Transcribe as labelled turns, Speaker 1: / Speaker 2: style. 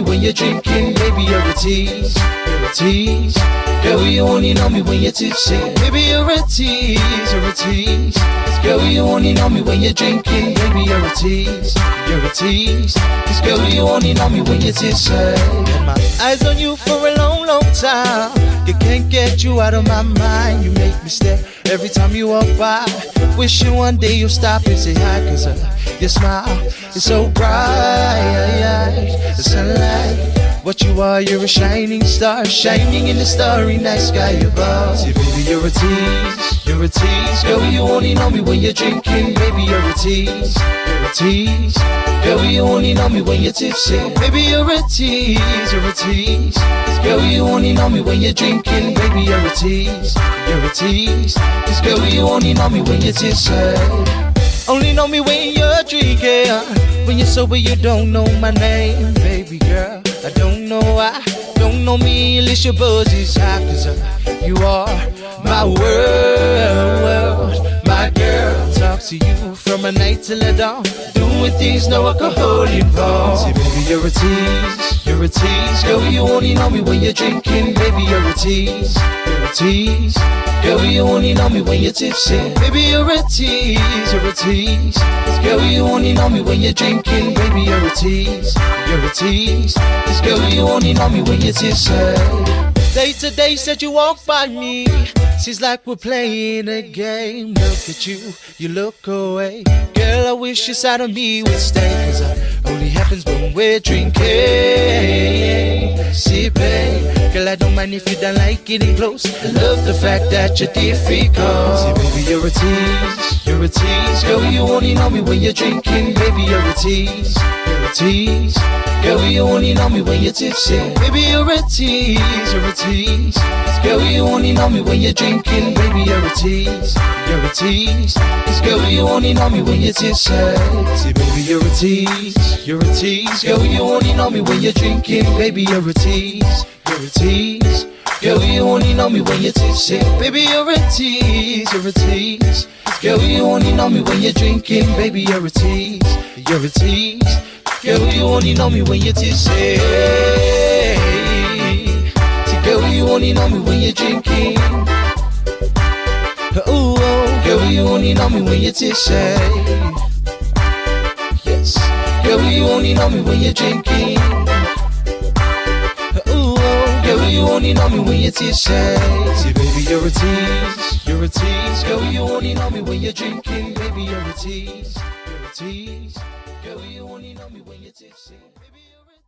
Speaker 1: when you're drinking, baby, you're a tease, you're a tease. Girl, you only know me when you're tipsy, baby, you're a tease, you're a tease. Girl, you only know me when you're drinking, baby, you're a tease, you're a tease. Cause girl, you only know me when you're tipsy. Got my eyes on you for a long, long time. You can't get you out of my mind. You make me stare every time you walk by. Wishing one day you'll stop and say hi, cause your smile is so bright. The sunlight, what you are, you're a shining star, shining in the starry night sky above. See, baby, you're a tease, you're a tease. Girl, you only know me when you're drinking, baby, you're a tease, you're a tease. Girl, you only know me when you're tipsy, baby, you're a tease, you're a tease. Girl, you only know me when you're drinking, baby, you're a tease, you're a tease. Cause girl, you only know me when you're tipsy. Only know me when you're drinking. When you're sober, you don't know my name, baby girl. I don't know why, don't know me unless your buzz is high. Cause you are my world, my girl. Talk to you from a night till the dawn, doing things no alcohol involved. See, baby, you're a tease, you're a tease. Girl, you only know me when you're drinking, baby, you're a tease, you're a tease. Girl, you only know me when you're tipsy, baby, you're a tease, you're a tease. Girl, you only know me when you're drinking, baby, you're a tease, you're a tease. Girl, you only know me when you're tipsy. Day to day said you walk by me, seems like we're playing a game. Look at you, you look away. Girl, I wish your side of me would stay, cause it only happens when we're drinking. See, babe, girl, I don't mind if you don't like getting close. I love the fact that you're difficult. See, baby, you're a tease, you're a tease. Girl, you only know me when you're drinking, baby, you're a tease, you're a tease. Girl, you only know me when you're tipsy, baby, you're a tease, you're a tease. Girl, you only know me when you're drinking, baby, you're a tease, you're a tease. Girl, you only know me when you're tipsy. See, baby, you're a tease, you're a tease. Girl, you only know me when you're drinking, baby, you're a tease, you're a tease. Girl, you only know me when you're tipsy, baby, you're a tease, you're a tease. Girl, you only know me when you're drinking, baby, you're a tease, you're a tease. Girl, you only know me when you're tipsy. Girl, you only know me when you're drinking. Ooh, girl, you only know me when you're tipsy. Yes, girl, you only know me when you're drinking. Ooh, girl, you only know me when you're tipsy. See, baby, you're a tease, you're a tease. Girl, you only know me when you're drinking, baby, you're a tease, you're a tease. Girl, you only know me when you're tipsy. Baby,